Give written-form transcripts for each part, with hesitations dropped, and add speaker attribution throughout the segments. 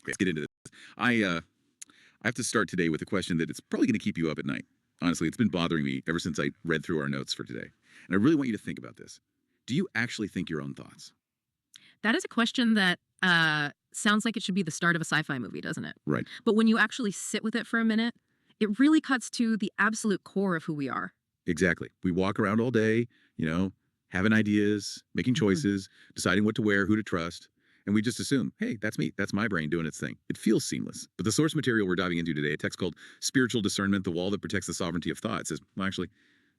Speaker 1: Let's get into this. I have to start today with a question that it's probably going to keep you up at night. Honestly, it's been bothering me ever since I read through our notes for today. And I really want you to think about this. Do you actually think your own thoughts?
Speaker 2: That is a question that sounds like it should be the start of a sci-fi movie, doesn't it?
Speaker 1: Right.
Speaker 2: But when you actually sit with it for a minute, it really cuts to the absolute core of who we are.
Speaker 1: Exactly. We walk around all day, having ideas, making choices, deciding what to wear, who to trust. And we just assume, hey, that's me. That's my brain doing its thing. It feels seamless. But the source material we're diving into today, a text called Spiritual Discernment, the Wall That Protects the Sovereignty of Thought, says, well, actually,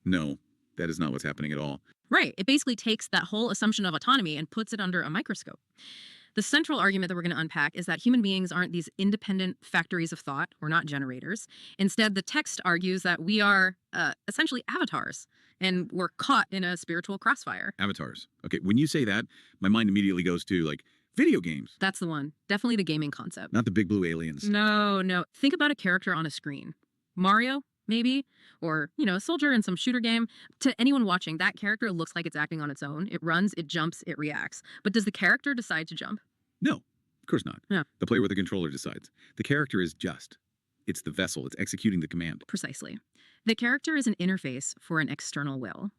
Speaker 1: no, that is not what's happening at all.
Speaker 2: Right. It basically takes that whole assumption of autonomy and puts it under a microscope. The central argument that we're going to unpack is that human beings aren't these independent factories of thought. We're not generators. Instead, the text argues that we are essentially avatars, and we're caught in a spiritual crossfire.
Speaker 1: Avatars. Okay, when you say that, my mind immediately goes to, video games.
Speaker 2: That's the one. Definitely the gaming concept.
Speaker 1: Not the big blue aliens.
Speaker 2: No. Think about a character on a screen. Mario, maybe, or, a soldier in some shooter game. To anyone watching, that character looks like it's acting on its own. It runs, it jumps, it reacts. But does the character decide to jump?
Speaker 1: No, of course not.
Speaker 2: Yeah.
Speaker 1: The player with the controller decides. The character is just. It's the vessel. It's executing the command.
Speaker 2: Precisely. The character is an interface for an external will.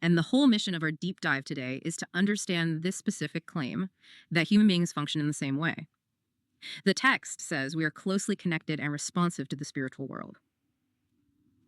Speaker 2: And the whole mission of our deep dive today is to understand this specific claim that human beings function in the same way. The text says we are closely connected and responsive to the spiritual world.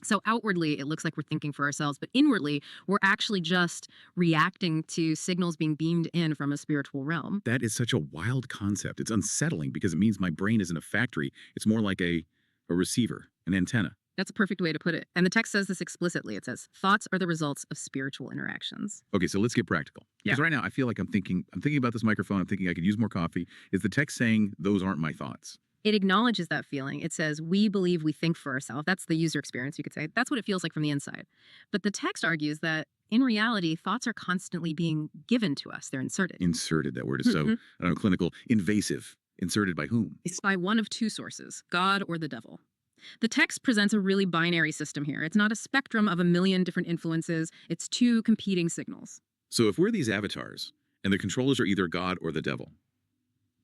Speaker 2: So outwardly, it looks like we're thinking for ourselves, but inwardly, we're actually just reacting to signals being beamed in from a spiritual realm.
Speaker 1: That is such a wild concept. It's unsettling because it means my brain isn't a factory. It's more like a receiver, an antenna.
Speaker 2: That's a perfect way to put it. And the text says this explicitly. It says, thoughts are the results of spiritual interactions.
Speaker 1: Okay, so let's get practical.
Speaker 2: Yeah.
Speaker 1: Because right now I feel like I'm thinking about this microphone. I'm thinking I could use more coffee. Is the text saying those aren't my thoughts?
Speaker 2: It acknowledges that feeling. It says, we believe we think for ourselves. That's the user experience, you could say. That's what it feels like from the inside. But the text argues that in reality, thoughts are constantly being given to us. They're inserted.
Speaker 1: Inserted, that word is so, clinical. Invasive. Inserted by whom?
Speaker 2: It's by one of two sources, God or the devil. The text presents a really binary system here. It's not a spectrum of a million different influences. It's two competing signals.
Speaker 1: So if we're these avatars, and the controllers are either God or the devil,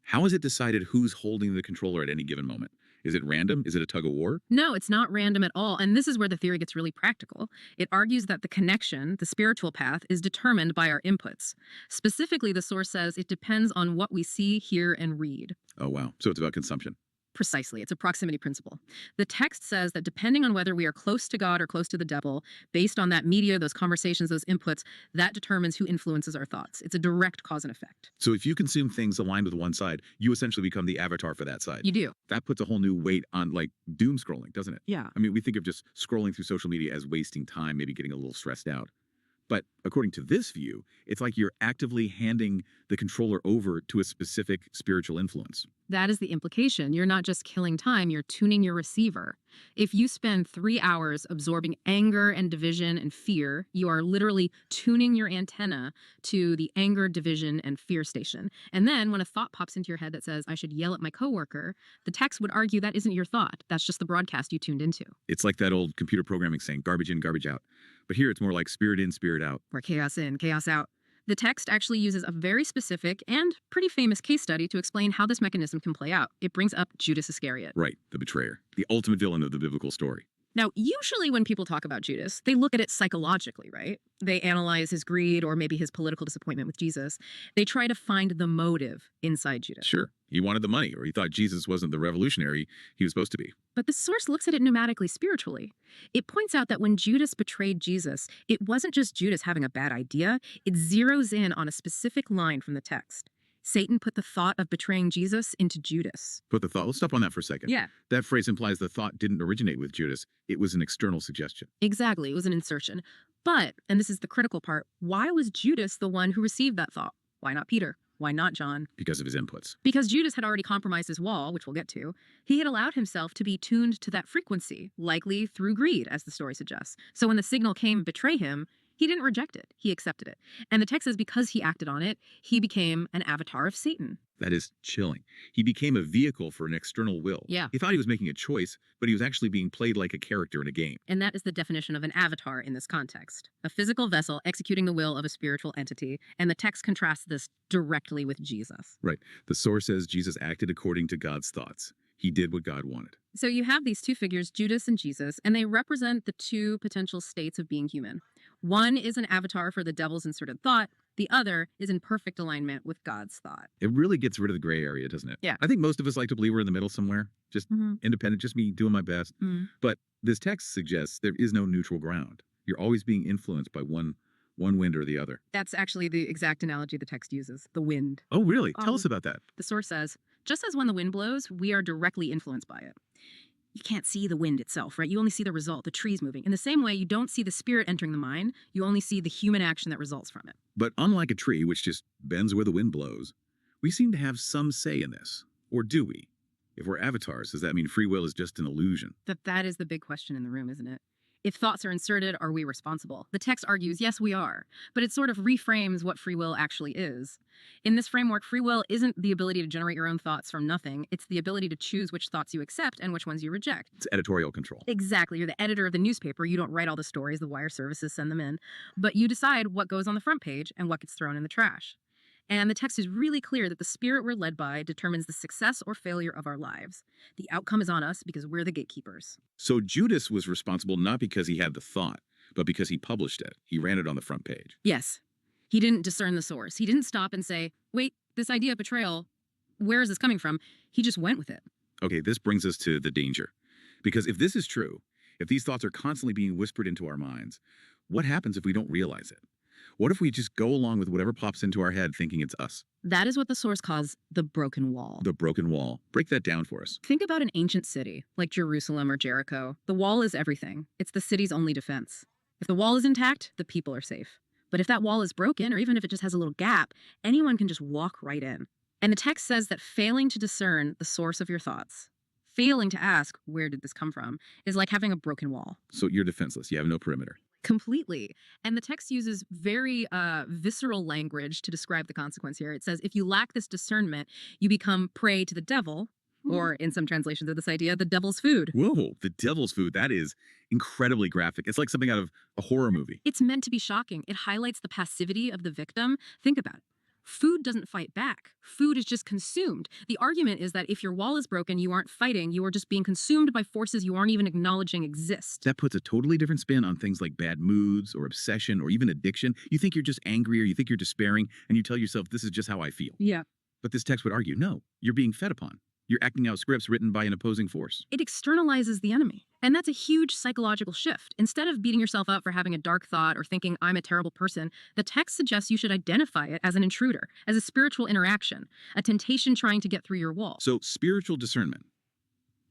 Speaker 1: how is it decided who's holding the controller at any given moment? Is it random? Is it a tug of war?
Speaker 2: No, it's not random at all. And this is where the theory gets really practical. It argues that the connection, the spiritual path, is determined by our inputs. Specifically, the source says it depends on what we see, hear, and read.
Speaker 1: Oh, wow. So it's about consumption.
Speaker 2: Precisely. It's a proximity principle. The text says that depending on whether we are close to God or close to the devil, based on that media, those conversations, those inputs, that determines who influences our thoughts. It's a direct cause and effect.
Speaker 1: So if you consume things aligned with one side, you essentially become the avatar for that side.
Speaker 2: You do.
Speaker 1: That puts a whole new weight on doom scrolling, doesn't it?
Speaker 2: Yeah.
Speaker 1: I mean, we think of just scrolling through social media as wasting time, maybe getting a little stressed out. But according to this view, it's like you're actively handing the controller over to a specific spiritual influence.
Speaker 2: That is the implication. You're not just killing time, you're tuning your receiver. If you spend 3 hours absorbing anger and division and fear, you are literally tuning your antenna to the anger, division, and fear station. And then when a thought pops into your head that says, I should yell at my coworker, the text would argue that isn't your thought. That's just the broadcast you tuned into.
Speaker 1: It's like that old computer programming saying, garbage in, garbage out. But here it's more like spirit in, spirit out.
Speaker 2: Or chaos in, chaos out. The text actually uses a very specific and pretty famous case study to explain how this mechanism can play out. It brings up Judas Iscariot.
Speaker 1: Right, the betrayer, the ultimate villain of the biblical story.
Speaker 2: Now, usually when people talk about Judas, they look at it psychologically, right? They analyze his greed or maybe his political disappointment with Jesus. They try to find the motive inside Judas.
Speaker 1: Sure, he wanted the money, or he thought Jesus wasn't the revolutionary he was supposed to be.
Speaker 2: But the source looks at it pneumatically, spiritually. It points out that when Judas betrayed Jesus, it wasn't just Judas having a bad idea. It zeroes in on a specific line from the text. Satan put the thought of betraying Jesus into Judas.
Speaker 1: Put the thought, let's stop on that for a second.
Speaker 2: Yeah.
Speaker 1: That phrase implies the thought didn't originate with Judas. It was an external suggestion.
Speaker 2: Exactly. It was an insertion. But, and this is the critical part, why was Judas the one who received that thought? Why not Peter? Why not John?
Speaker 1: Because of his inputs.
Speaker 2: Because Judas had already compromised his wall, which we'll get to. He had allowed himself to be tuned to that frequency, likely through greed, as the story suggests. So when the signal came, betray him, He didn't reject it, he accepted it. And the text says because he acted on it, he became an avatar of Satan.
Speaker 1: That is chilling. He became a vehicle for an external will.
Speaker 2: Yeah.
Speaker 1: He thought he was making a choice, but he was actually being played like a character in a game.
Speaker 2: And that is the definition of an avatar in this context, a physical vessel executing the will of a spiritual entity. And the text contrasts this directly with Jesus.
Speaker 1: Right. The source says Jesus acted according to God's thoughts. He did what God wanted.
Speaker 2: So you have these two figures, Judas and Jesus, and they represent the two potential states of being human. One is an avatar for the devil's inserted thought. The other is in perfect alignment with God's thought.
Speaker 1: It really gets rid of the gray area, doesn't it?
Speaker 2: Yeah.
Speaker 1: I think most of us like to believe we're in the middle somewhere, just independent, just me doing my best. But this text suggests there is no neutral ground. You're always being influenced by one wind or the other.
Speaker 2: That's actually the exact analogy the text uses, the wind.
Speaker 1: Oh, really? Tell us about that.
Speaker 2: The source says, just as when the wind blows, we are directly influenced by it. You can't see the wind itself, right? You only see the result, the trees moving. In the same way, you don't see the spirit entering the mind. You only see the human action that results from it.
Speaker 1: But unlike a tree, which just bends where the wind blows, we seem to have some say in this. Or do we? If we're avatars, does that mean free will is just an illusion?
Speaker 2: That is the big question in the room, isn't it? If thoughts are inserted, are we responsible? The text argues, yes, we are, but it sort of reframes what free will actually is. In this framework, free will isn't the ability to generate your own thoughts from nothing. It's the ability to choose which thoughts you accept and which ones you reject.
Speaker 1: It's editorial control.
Speaker 2: Exactly. You're the editor of the newspaper. You don't write all the stories. The wire services send them in. But you decide what goes on the front page and what gets thrown in the trash. And the text is really clear that the spirit we're led by determines the success or failure of our lives. The outcome is on us because we're the gatekeepers.
Speaker 1: So Judas was responsible not because he had the thought, but because he published it. He ran it on the front page.
Speaker 2: Yes. He didn't discern the source. He didn't stop and say, wait, this idea of betrayal, where is this coming from? He just went with it.
Speaker 1: Okay, this brings us to the danger. Because if this is true, if these thoughts are constantly being whispered into our minds, what happens if we don't realize it? What if we just go along with whatever pops into our head thinking it's us?
Speaker 2: That is what the source calls the broken wall.
Speaker 1: The broken wall. Break that down for us.
Speaker 2: Think about an ancient city, like Jerusalem or Jericho. The wall is everything. It's the city's only defense. If the wall is intact, the people are safe. But if that wall is broken, or even if it just has a little gap, anyone can just walk right in. And the text says that failing to discern the source of your thoughts, failing to ask, where did this come from, is like having a broken wall.
Speaker 1: So you're defenseless. You have no perimeter.
Speaker 2: Completely. And the text uses very visceral language to describe the consequence here. It says, if you lack this discernment, you become prey to the devil, or in some translations of this idea, the devil's food.
Speaker 1: Whoa, the devil's food. That is incredibly graphic. It's like something out of a horror movie.
Speaker 2: It's meant to be shocking. It highlights the passivity of the victim. Think about it. Food doesn't fight back. Food is just consumed. The argument is that if your wall is broken, you aren't fighting. You are just being consumed by forces you aren't even acknowledging exist.
Speaker 1: That puts a totally different spin on things like bad moods or obsession or even addiction. You think you're just angry or you think you're despairing and you tell yourself, this is just how I feel.
Speaker 2: Yeah.
Speaker 1: But this text would argue, no, you're being fed upon. You're acting out scripts written by an opposing force.
Speaker 2: It externalizes the enemy. And that's a huge psychological shift. Instead of beating yourself up for having a dark thought or thinking, I'm a terrible person, the text suggests you should identify it as an intruder, as a spiritual interaction, a temptation trying to get through your wall.
Speaker 1: So spiritual discernment,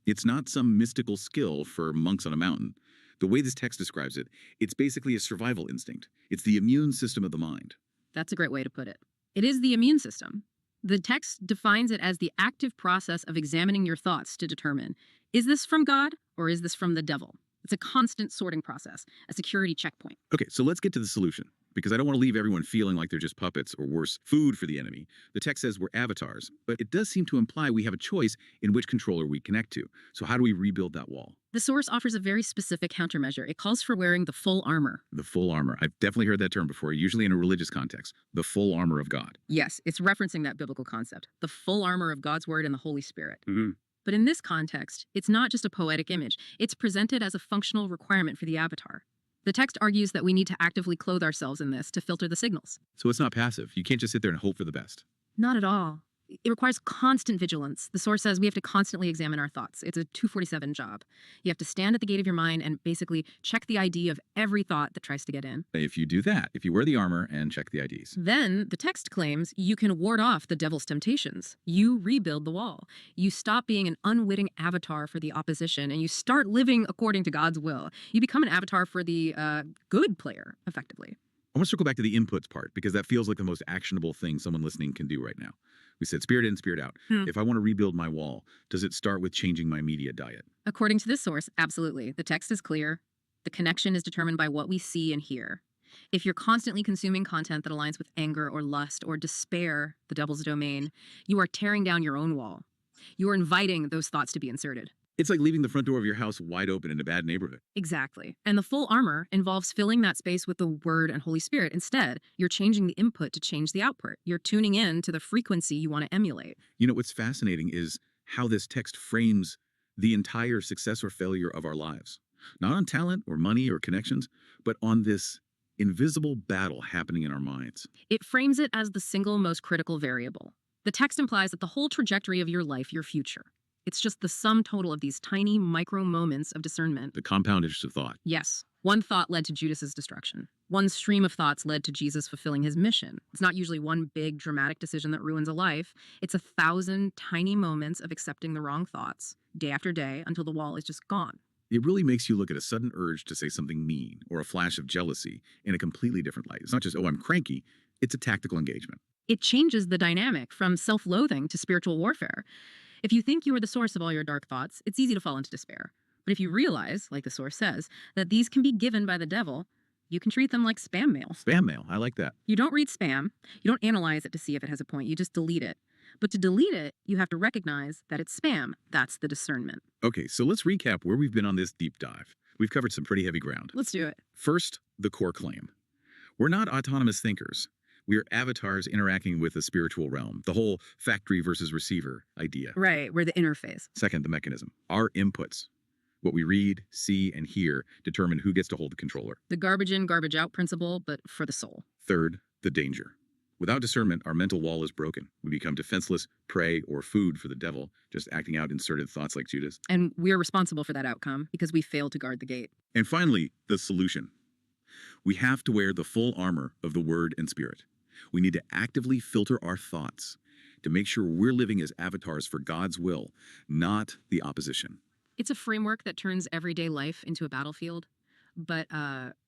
Speaker 1: it's not some mystical skill for monks on a mountain. The way this text describes it, it's basically a survival instinct. It's the immune system of the mind.
Speaker 2: That's a great way to put it. It is the immune system. The text defines it as the active process of examining your thoughts to determine, is this from God or is this from the devil? It's a constant sorting process, a security checkpoint.
Speaker 1: Okay, so let's get to the solution, because I don't want to leave everyone feeling like they're just puppets or worse, food for the enemy. The text says we're avatars, but it does seem to imply we have a choice in which controller we connect to. So how do we rebuild that wall?
Speaker 2: The source offers a very specific countermeasure. It calls for wearing the full armor.
Speaker 1: The full armor. I've definitely heard that term before, usually in a religious context. The full armor of God.
Speaker 2: Yes, it's referencing that biblical concept, the full armor of God's word and the Holy Spirit.
Speaker 1: Mm-hmm.
Speaker 2: But in this context, it's not just a poetic image. It's presented as a functional requirement for the avatar. The text argues that we need to actively clothe ourselves in this to filter the signals.
Speaker 1: So it's not passive. You can't just sit there and hope for the best.
Speaker 2: Not at all. It requires constant vigilance. The source says we have to constantly examine our thoughts. It's a 247 job. You have to stand at the gate of your mind and basically check the ID of every thought that tries to get in.
Speaker 1: If you do that, if you wear the armor and check the IDs.
Speaker 2: Then the text claims you can ward off the devil's temptations. You rebuild the wall. You stop being an unwitting avatar for the opposition and you start living according to God's will. You become an avatar for the good player, effectively.
Speaker 1: I want to circle back to the inputs part because that feels like the most actionable thing someone listening can do right now. We said spirit in, spirit out. If I want to rebuild my wall, does it start with changing my media diet?
Speaker 2: According to this source, absolutely. The text is clear. The connection is determined by what we see and hear. If you're constantly consuming content that aligns with anger or lust or despair, the devil's domain, you are tearing down your own wall. You are inviting those thoughts to be inserted.
Speaker 1: It's like leaving the front door of your house wide open in a bad neighborhood.
Speaker 2: Exactly. And the full armor involves filling that space with the Word and Holy Spirit. Instead, you're changing the input to change the output. You're tuning in to the frequency you want to emulate.
Speaker 1: You know, what's fascinating is how this text frames the entire success or failure of our lives. Not on talent or money or connections, but on this invisible battle happening in our minds.
Speaker 2: It frames it as the single most critical variable. The text implies that the whole trajectory of your life, your future, it's just the sum total of these tiny micro moments of discernment.
Speaker 1: The compound interest of thought.
Speaker 2: Yes, one thought led to Judas's destruction. One stream of thoughts led to Jesus fulfilling his mission. It's not usually one big dramatic decision that ruins a life. It's 1,000 tiny moments of accepting the wrong thoughts, day after day, until the wall is just gone.
Speaker 1: It really makes you look at a sudden urge to say something mean or a flash of jealousy in a completely different light. It's not just, oh, I'm cranky. It's a tactical engagement.
Speaker 2: It changes the dynamic from self-loathing to spiritual warfare. If you think you are the source of all your dark thoughts, it's easy to fall into despair. But if you realize, like the source says, that these can be given by the devil, you can treat them like spam mail.
Speaker 1: Spam mail. I like that.
Speaker 2: You don't read spam. You don't analyze it to see if it has a point. You just delete it. But to delete it, you have to recognize that it's spam. That's the discernment.
Speaker 1: Okay, so let's recap where we've been on this deep dive. We've covered some pretty heavy ground.
Speaker 2: Let's do it.
Speaker 1: First, the core claim. We're not autonomous thinkers. We are avatars interacting with the spiritual realm, the whole factory versus receiver idea.
Speaker 2: Right, we're the interface.
Speaker 1: Second, the mechanism. Our inputs, what we read, see, and hear, determine who gets to hold the controller.
Speaker 2: The garbage in, garbage out principle, but for the soul.
Speaker 1: Third, the danger. Without discernment, our mental wall is broken. We become defenseless prey or food for the devil, just acting out inserted thoughts like Judas.
Speaker 2: And we're responsible for that outcome because we failed to guard the gate.
Speaker 1: And finally, the solution. We have to wear the full armor of the Word and Spirit. We need to actively filter our thoughts to make sure we're living as avatars for God's will, not the opposition.
Speaker 2: It's a framework that turns everyday life into a battlefield, but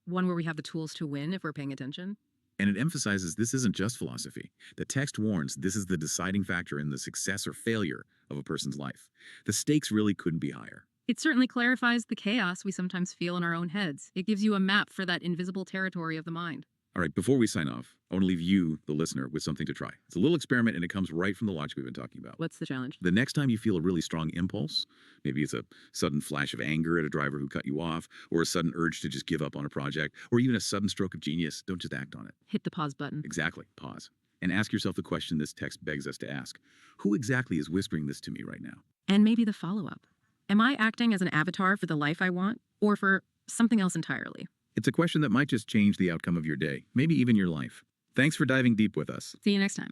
Speaker 2: one where we have the tools to win if we're paying attention.
Speaker 1: And it emphasizes this isn't just philosophy. The text warns this is the deciding factor in the success or failure of a person's life. The stakes really couldn't be higher.
Speaker 2: It certainly clarifies the chaos we sometimes feel in our own heads. It gives you a map for that invisible territory of the mind.
Speaker 1: All right, before we sign off, I want to leave you, the listener, with something to try. It's a little experiment, and it comes right from the logic we've been talking about.
Speaker 2: What's the challenge?
Speaker 1: The next time you feel a really strong impulse, maybe it's a sudden flash of anger at a driver who cut you off, or a sudden urge to just give up on a project, or even a sudden stroke of genius, don't just act on it.
Speaker 2: Hit the pause button.
Speaker 1: Exactly. Pause. And ask yourself the question this text begs us to ask. Who exactly is whispering this to me right now?
Speaker 2: And maybe the follow-up. Am I acting as an avatar for the life I want, or for something else entirely?
Speaker 1: It's a question that might just change the outcome of your day, maybe even your life. Thanks for diving deep with us.
Speaker 2: See you next time.